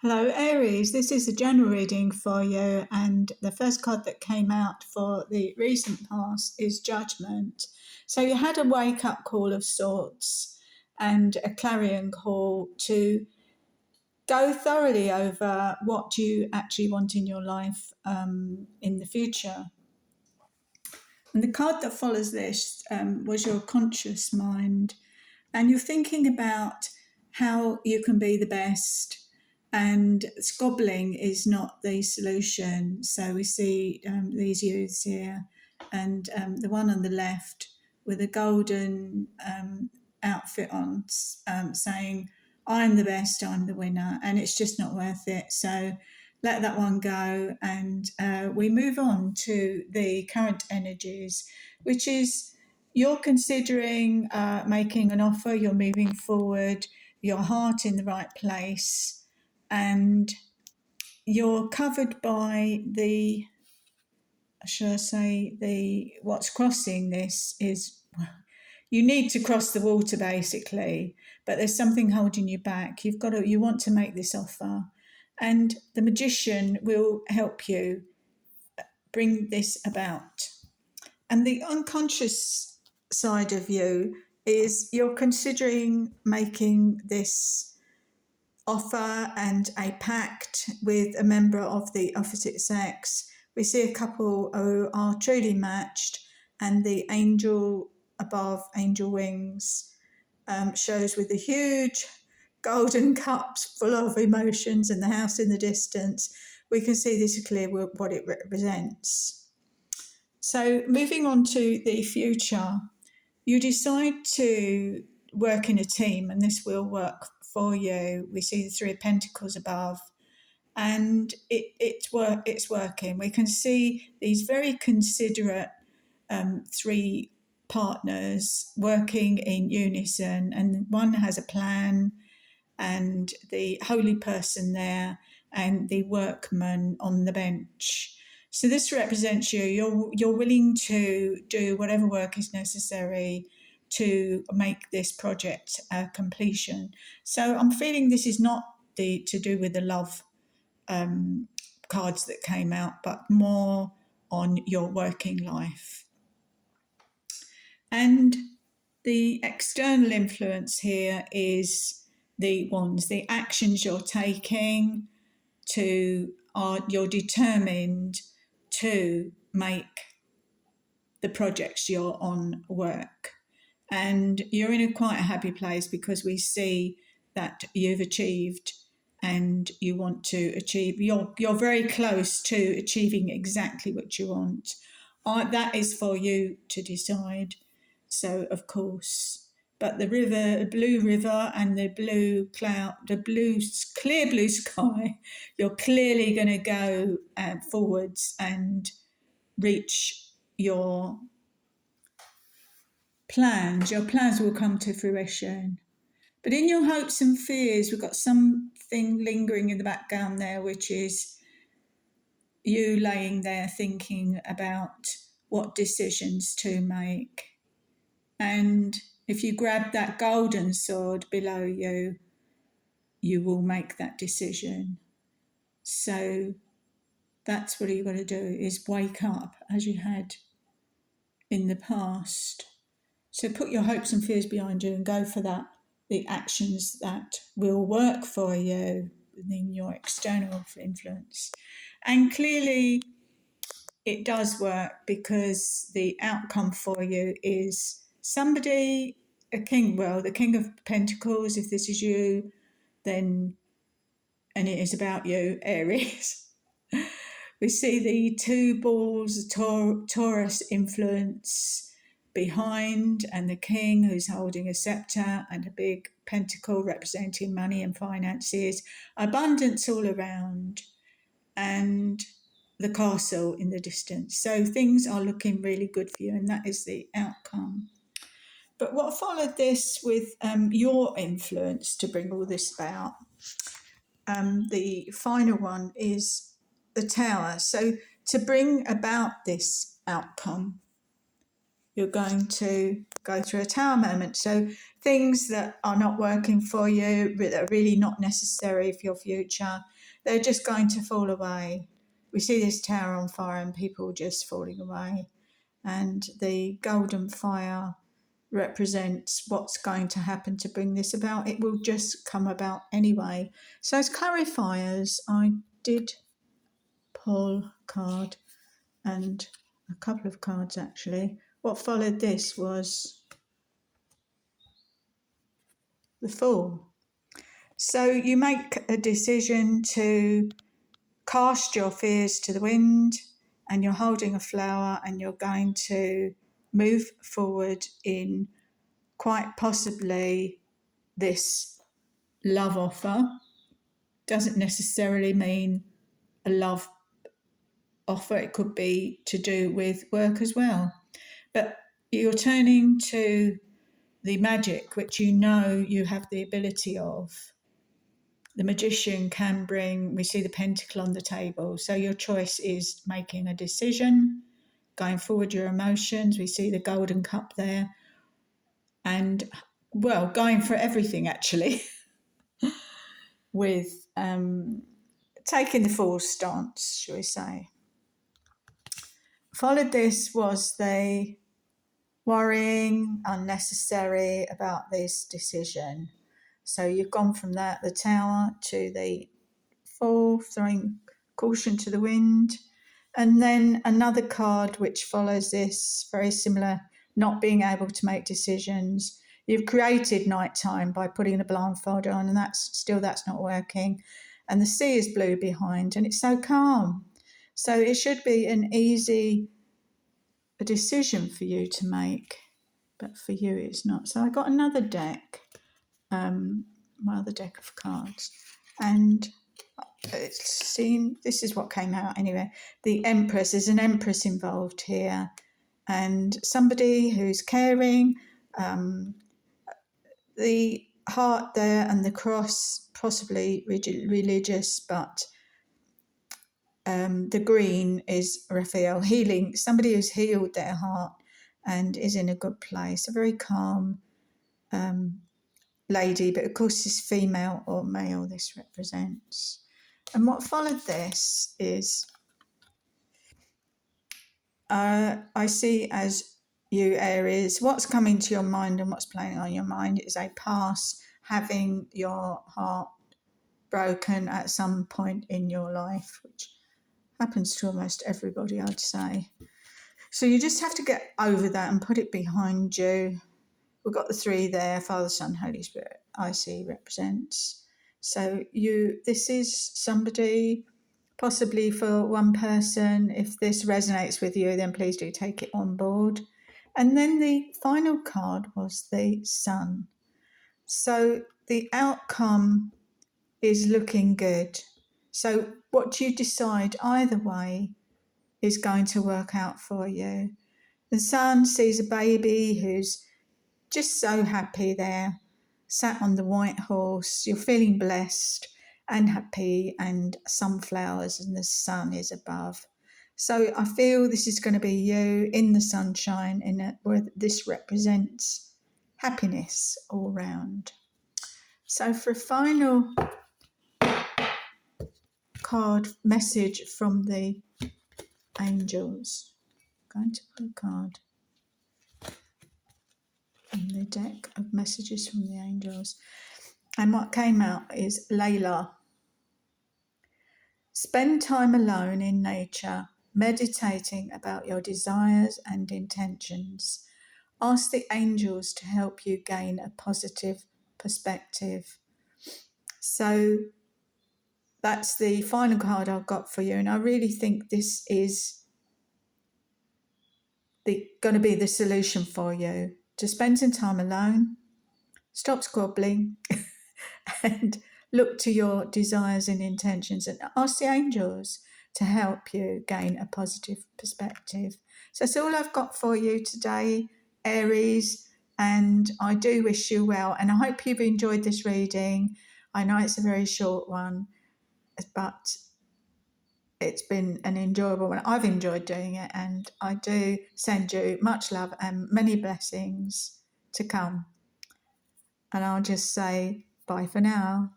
Hello, Aries. This is a general reading for you, and the first card that came out for the recent past is Judgment. So you had a wake up call of sorts and a clarion call to go thoroughly over what you actually want in your life in the future. And the card that follows this was your conscious mind, and you're thinking about how you can be the best. And squabbling is not the solution. So we see these youths here, and the one on the left with a golden outfit on, saying, "I'm the best, I'm the winner," and it's just not worth it. So let that one go, and we move on to the current energies, which is you're considering making an offer, you're moving forward, your heart in the right place, and you're covered by the, shall I say, the what's crossing this is you need to cross the water basically, but there's something holding you back. You want to make this offer, and the magician will help you bring this about. And the unconscious side of you is you're considering making this offer and a pact with a member of the opposite sex. We see a couple who are truly matched, and the angel above, angel wings, shows with the huge golden cups full of emotions and the house in the distance. We can see this clear what it represents. So moving on to the future, you decide to work in a team, and this will work for you. We see the Three of Pentacles above, and it's working. We can see these very considerate three partners working in unison, and one has a plan, and the holy person there, and the workman on the bench. So this represents you. You're willing to do whatever work is necessary to make this project a completion. So I'm feeling this is not to do with the love cards that came out, but more on your working life. And the external influence here is the wands, the actions you're taking you're determined to make the projects you're on work. And you're in quite a happy place because we see that you've achieved and you want to achieve. You're very close to achieving exactly what you want. That is for you to decide. So, of course, but the blue river and the blue cloud, clear blue sky, you're clearly going to go forwards and reach your plans. Your plans will come to fruition. But in your hopes and fears, we've got something lingering in the background there, which is you laying there thinking about what decisions to make. And if you grab that golden sword below you, you will make that decision. So that's what you've got to do, is wake up as you had in the past. So put your hopes and fears behind you and go for that, the actions that will work for you within your external influence. And clearly it does work because the outcome for you is somebody, the King of Pentacles, if this is you, then, and it is about you, Aries. We see the two balls, Taurus influence behind, and the king who's holding a scepter and a big pentacle representing money and finances, abundance all around, and the castle in the distance. So things are looking really good for you, and that is the outcome. But what followed this with your influence to bring all this about, the final one is the Tower. So to bring about this outcome, you're going to go through a tower moment. So things that are not working for you, that are really not necessary for your future, they're just going to fall away. We see this tower on fire and people just falling away. And the golden fire represents what's going to happen to bring this about. It will just come about anyway. So as clarifiers, I did pull a card and a couple of cards actually. What followed this was the Fool. So you make a decision to cast your fears to the wind, and you're holding a flower and you're going to move forward in quite possibly this love offer. Doesn't necessarily mean a love offer, it could be to do with work as well. But you're turning to the magic, which you know you have the ability of. The magician can bring, we see the pentacle on the table. So your choice is making a decision, going forward your emotions. We see the golden cup there. And, well, going for everything actually with taking the Fool stance, shall we say. Followed this was the worrying unnecessary about this decision. So you've gone from that, the Tower, to the Fool, throwing caution to the wind. And then another card which follows this, very similar, not being able to make decisions. You've created nighttime by putting the blindfold on, and that's not working. And the sea is blue behind, and it's so calm. So it should be an easy decision for you to make, but for you it's not. So I got another deck, my other deck of cards, and it seemed this is what came out anyway. The Empress, there's an Empress involved here, and somebody who's caring, the heart there and the cross, possibly religious, but the green is Raphael, healing, somebody who's healed their heart and is in a good place, a very calm lady, but of course this female or male this represents. And what followed this is I see as you Aries, what's coming to your mind and what's playing on your mind is a past having your heart broken at some point in your life, which happens to almost everybody, I'd say. So you just have to get over that and put it behind you. We've got the three there, Father, Son, Holy Spirit, I see represents. So this is somebody, possibly for one person. If this resonates with you, then please do take it on board. And then the final card was the Sun. So the outcome is looking good. So what you decide either way is going to work out for you. The Sun sees a baby who's just so happy there, sat on the white horse. You're feeling blessed and happy, and sunflowers, and the sun is above. So I feel this is going to be you in the sunshine, where this represents happiness all round. So for a final card message from the angels, I'm going to put a card in the deck of messages from the angels. And what came out is Layla. Spend time alone in nature, meditating about your desires and intentions. Ask the angels to help you gain a positive perspective. So that's the final card I've got for you. And I really think this is going to be the solution for you. To spend some time alone, stop squabbling, and look to your desires and intentions and ask the angels to help you gain a positive perspective. So that's all I've got for you today, Aries, and I do wish you well, and I hope you've enjoyed this reading. I know it's a very short one, but it's been an enjoyable one. I've enjoyed doing it, and I do send you much love and many blessings to come. And I'll just say bye for now.